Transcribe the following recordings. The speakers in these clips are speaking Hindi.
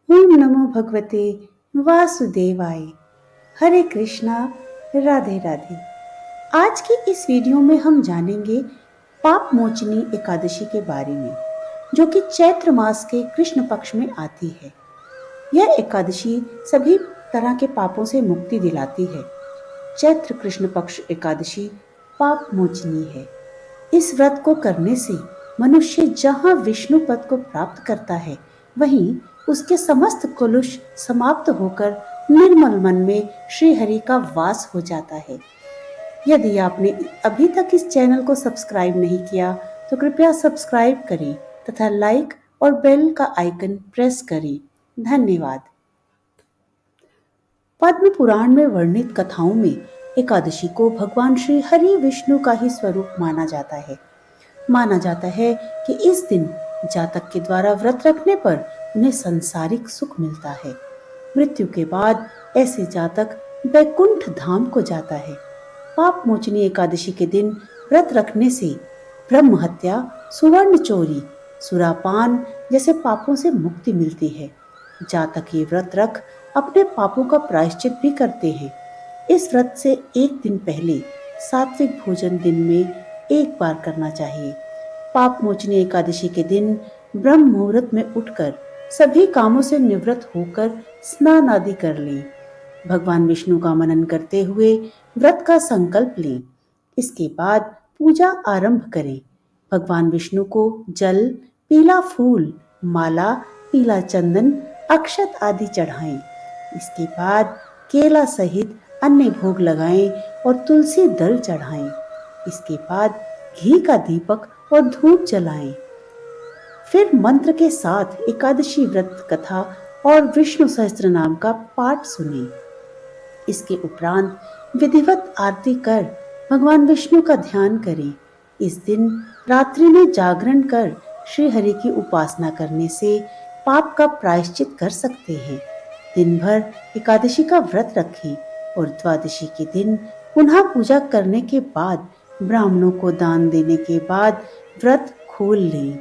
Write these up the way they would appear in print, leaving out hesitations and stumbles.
ओम नमो भगवते वासुदेवाय। हरे कृष्णा, राधे राधे। आज की इस वीडियो में हम जानेंगे पाप मोचनी एकादशी के बारे में, जो कि चैत्र मास के कृष्ण पक्ष में आती है। यह एकादशी सभी तरह के पापों से मुक्ति दिलाती है। चैत्र कृष्ण पक्ष एकादशी पाप मोचनी है। इस व्रत को करने से मनुष्य जहाँ विष्णु पद को प्राप्त करता है, वहीं उसके समस्त कलुष समाप्त होकर निर्मल मन में श्री हरि का वास हो जाता है। यदि आपने अभी तक इस चैनल को सब्सक्राइब नहीं किया तो कृपया सब्सक्राइब करें तथा लाइक और बेल का आइकन प्रेस करें। धन्यवाद। पद्म पुराण में वर्णित कथाओं में एकादशी को भगवान श्री हरि विष्णु का ही स्वरूप माना जाता है। माना जाता है कि इस दिन जातक के द्वारा व्रत रखने पर उन्हें सांसारिक सुख मिलता है। मृत्यु के बाद ऐसे जातक वैकुंठ धाम को जाता है। पाप मोचनी एकादशी के दिन व्रत रखने से ब्रह्म हत्या, सुवर्ण चोरी, सुरापान जैसे पापों से मुक्ति मिलती है। जातक ये व्रत रख अपने पापों का प्रायश्चित भी करते हैं। इस व्रत से एक दिन पहले सात्विक भोजन दिन में एक बार करना चाहिए। पाप मोचनी एकादशी के दिन ब्रह्म मुहूर्त में उठकर सभी कामों से निवृत्त होकर स्नान आदि कर लें। भगवान विष्णु का मनन करते हुए व्रत का संकल्प लें। इसके बाद पूजा आरंभ करें। भगवान विष्णु को जल, पीला फूल, माला, पीला चंदन, अक्षत आदि चढ़ाएं। इसके बाद केला सहित अन्य भोग लगाएं और तुलसी दल चढ़ाएं। इसके बाद घी का दीपक और धूप जलाएं। फिर मंत्र के साथ एकादशी व्रत कथा और विष्णु सहस्त्र नाम का पाठ सुने। इसके उपरांत विधिवत आरती कर भगवान विष्णु का ध्यान करें। इस दिन रात्रि में जागरण कर श्री हरि की उपासना करने से पाप का प्रायश्चित कर सकते हैं। दिन भर एकादशी का व्रत रखें और द्वादशी के दिन पुनः पूजा करने के बाद ब्राह्मणों को दान देने के बाद व्रत खोल लें।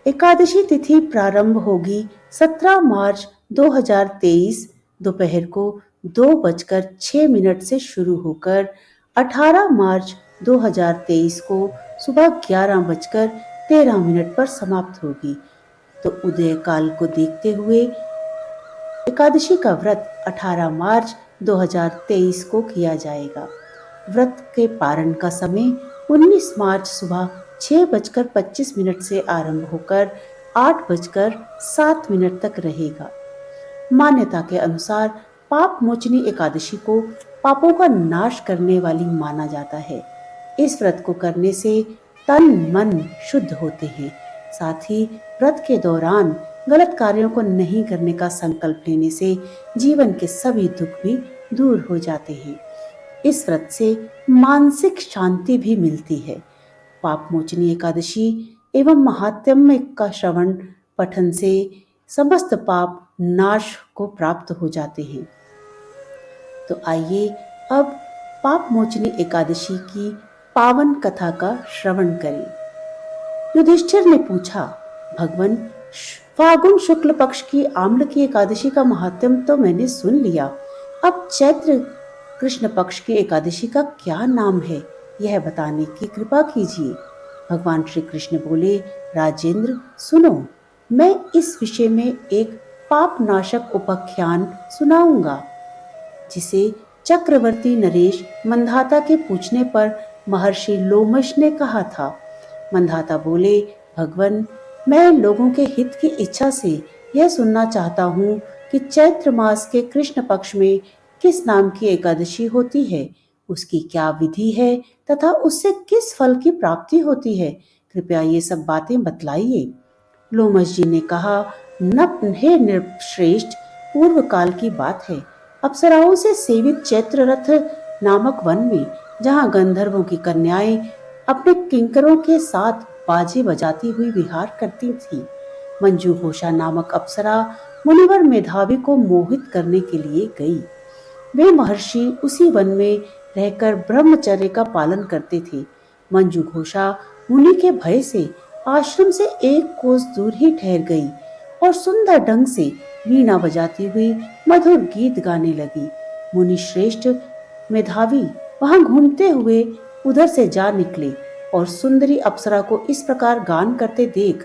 एकादशी तिथि प्रारंभ होगी 17 मार्च 2023 दोपहर को 2:06 से शुरू होकर 18 मार्च 2023 को सुबह 11:13 पर समाप्त होगी। तो उदय काल को देखते हुए एकादशी का व्रत 18 मार्च 2023 को किया जाएगा। व्रत के पारण का समय 19 मार्च सुबह 6:25 से आरंभ होकर 8:07 तक रहेगा। मान्यता के अनुसार पाप मोचनी एकादशी को पापों का नाश करने वाली माना जाता है। इस व्रत को करने से तन मन शुद्ध होते हैं। साथ ही व्रत के दौरान गलत कार्यों को नहीं करने का संकल्प लेने से जीवन के सभी दुख भी दूर हो जाते हैं। इस व्रत से मानसिक शांति भी मिलती है। पाप मोचनी एकादशी एवं महात्म्य का श्रवण पठन से समस्त पाप नाश को प्राप्त हो जाते हैं। तो आइए अब पाप मोचनी एकादशी की पावन कथा का श्रवण करें। युधिष्ठिर ने पूछा, भगवान, फागुन शुक्ल पक्ष की आम्ल की एकादशी का महात्म्य तो मैंने सुन लिया, अब चैत्र कृष्ण पक्ष की एकादशी का क्या नाम है, यह बताने की कृपा कीजिए। भगवान श्री कृष्ण बोले, राजेंद्र सुनो, मैं इस विषय में एक पाप नाशक उपाख्यान सुनाऊंगा, जिसे चक्रवर्ती नरेश मंधाता के पूछने पर महर्षि लोमश ने कहा था। मंधाता बोले, भगवान, मैं लोगों के हित की इच्छा से यह सुनना चाहता हूँ कि चैत्र मास के कृष्ण पक्ष में किस नाम की एकादशी होती है, उसकी क्या विधि है तथा उससे किस फल की प्राप्ति होती है, कृपया ये सब बातें बतलाइए। लोमश जी ने कहा, हे नृपश्रेष्ठ, पूर्व काल की बात है। अप्सराओं से सेवित चैत्र रथ नामक वन में, जहाँ गंधर्वों की कन्याएं अपने किंकरों के साथ बाजे बजाती हुई विहार करती थी, मंजू घोषा नामक अप्सरा मुनिवर मेधावी को मोहित करने के लिए गई। वे महर्षि उसी वन में रहकर ब्रह्मचर्य का पालन करते थे। मंजू घोषा मुनि के भय से आश्रम से एक कोस दूर ही ठहर गई और और सुंदर ढंग से वीणा बजाती हुई मधुर गीत गाने लगी। मुनि श्रेष्ठ मेधावी वहां घूमते हुए उधर से जा निकले और सुंदरी अप्सरा को इस प्रकार गान करते देख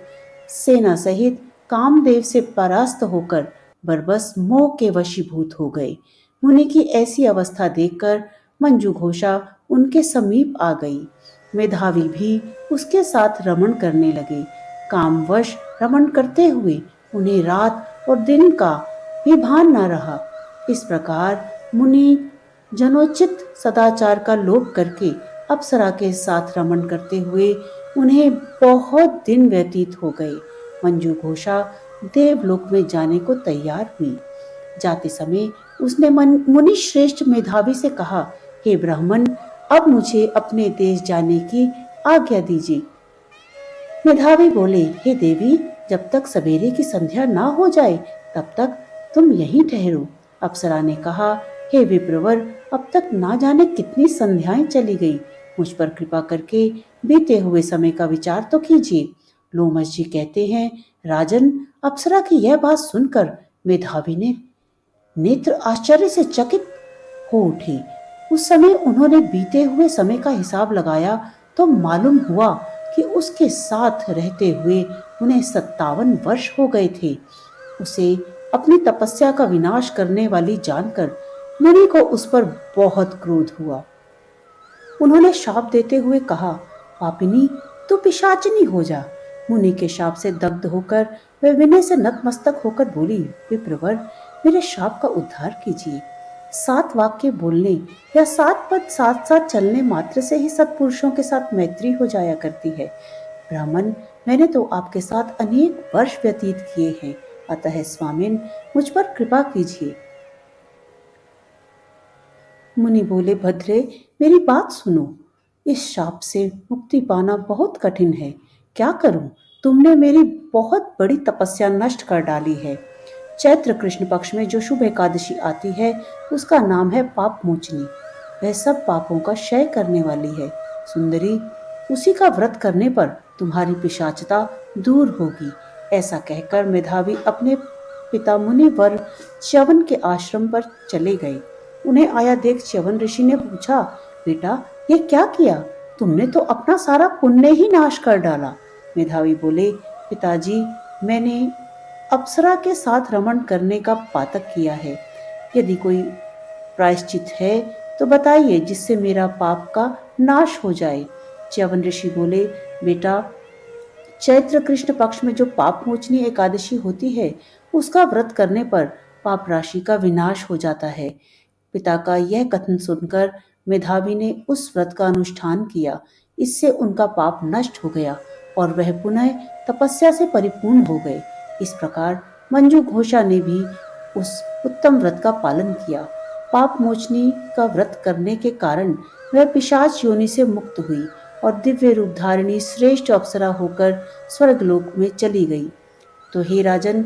सेना सहित कामदेव से परास्त होकर बरबस मोह के वशीभूत हो गए। मुनि की ऐसी अवस्था देखकर मंजू घोषा उनके समीप आ गई। मेधावी भी उसके साथ रमण करने लगे। कामवश रमण करते हुए उन्हें रात और दिन का भी भान न रहा। इस प्रकार मुनि जनोचित सदाचार का लोप करके अप्सरा के साथ रमण करते हुए उन्हें बहुत दिन व्यतीत हो गए। मंजू घोषा देवलोक में जाने को तैयार हुई। जाते समय उसने मुनि श्रेष्ठ मेधावी से कहा, हे ब्राह्मण, अब मुझे अपने देश जाने की आज्ञा दीजिए। मेधावी बोले, हे देवी, जब तक सवेरे की संध्या ना हो जाए तब तक तुम यहीं ठहरो। अप्सरा ने कहा, हे विप्रवर, अब तक ना जाने कितनी संध्याएं चली गई। मुझ पर कृपा करके बीते हुए समय का विचार तो कीजिए। लोमश जी कहते हैं, राजन, अप्सरा की यह बात सुनकर मेधावी ने नेत्र आश्चर्य से चकित हो उठे। उस समय उन्होंने बीते हुए समय का हिसाब लगाया तो मालूम हुआ कि उसके साथ रहते हुए उन्हें 57 वर्ष हो गए थे। उसे अपनी तपस्या का विनाश करने वाली जानकर मुनि को उस पर बहुत क्रोध हुआ। उन्होंने शाप देते हुए कहा, पापिनी, तू पिशाचिनी हो जा। मुनि के शाप से दग्ध होकर वह विनय से नतमस्तक होकर बोली, विप्रवर, मेरे शाप का उद्धार कीजिए। 7 वाक्य बोलने या 7 पद साथ साथ चलने मात्र से ही सत्पुरुषों के साथ मैत्री हो जाया करती है। ब्राह्मण, मैंने तो आपके साथ अनेक वर्ष व्यतीत किए हैं, अतः स्वामिन, मुझ पर कृपा कीजिए। मुनि बोले, भद्रे, मेरी बात सुनो। इस शाप से मुक्ति पाना बहुत कठिन है। क्या करूं? तुमने मेरी बहुत बड़ी तपस्या नष्ट कर डाली है। चैत्र कृष्ण पक्ष में जो शुभ एकादशी आती है उसका नाम है पाप मोचनी। वह सब पापों का क्षय करने वाली है। सुंदरी, उसी का व्रत करने पर तुम्हारी पिशाचता दूर होगी। ऐसा कहकर मेधावी अपने पिता मुनि वर च्यवन के आश्रम पर चले गए। उन्हें आया देख च्यवन ऋषि ने पूछा, बेटा, ये क्या किया? तुमने तो अपना सारा पुण्य ही नाश कर डाला। मेधावी बोले, पिताजी, मैंने अप्सरा के साथ रमण करने का पातक किया है। यदि कोई प्रायश्चित है तो बताइए, जिससे मेरा पाप का नाश हो जाए। च्यवन ऋषि बोले, बेटा, चैत्र कृष्ण पक्ष में जो पाप मोचनी एकादशी होती है उसका व्रत करने पर पाप राशि का विनाश हो जाता है। पिता का यह कथन सुनकर मेधावी ने उस व्रत का अनुष्ठान किया। इससे उनका पाप नष्ट हो गया और वह पुनः तपस्या से परिपूर्ण हो गए। इस प्रकार मंजू घोषा ने भी उस उत्तम व्रत का पालन किया। पाप मोचनी का व्रत करने के कारण वह पिशाच योनि से मुक्त हुई और दिव्य रूप धारिणी श्रेष्ठ अप्सरा होकर स्वर्गलोक में चली गई। तो हे राजन,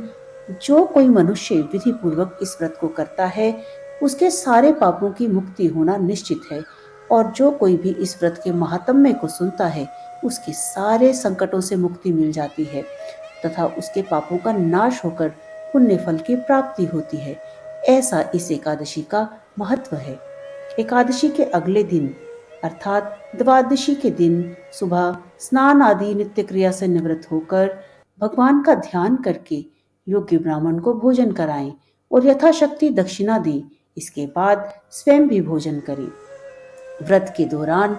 जो कोई मनुष्य विधि पूर्वक इस व्रत को करता है उसके सारे पापों की मुक्ति होना निश्चित है, और जो कोई भी इस व्रत के महात्म्य को सुनता है उसके सारे संकटों से मुक्ति मिल जाती है तथा उसके पापों का नाश होकर पुण्य फल की प्राप्ति होती है। ऐसा इस एकादशी का महत्व है। एकादशी के अगले दिन अर्थात द्वादशी के दिन सुबह स्नान आदि नित्य क्रिया से निवृत्त होकर भगवान का ध्यान करके योग्य ब्राह्मण को भोजन कराएं और यथाशक्ति दक्षिणा दें। इसके बाद स्वयं भी भोजन करें। व्रत के दौरान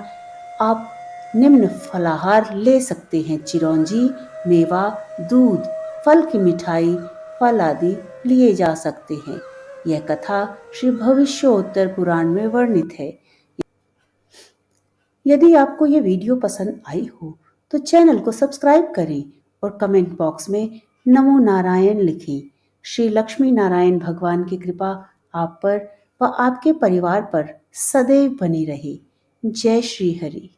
आप निम्न फलाहार ले सकते हैं: चिरौंजी, मेवा, दूध, फल की मिठाई, फल आदि लिए जा सकते हैं। यह कथा श्री भविष्योत्तर पुराण में वर्णित है। यदि आपको यह वीडियो पसंद आई हो तो चैनल को सब्सक्राइब करें और कमेंट बॉक्स में नमो नारायण लिखें। श्री लक्ष्मी नारायण भगवान की कृपा आप पर व आपके परिवार पर सदैव बनी रहे। जय श्री हरि।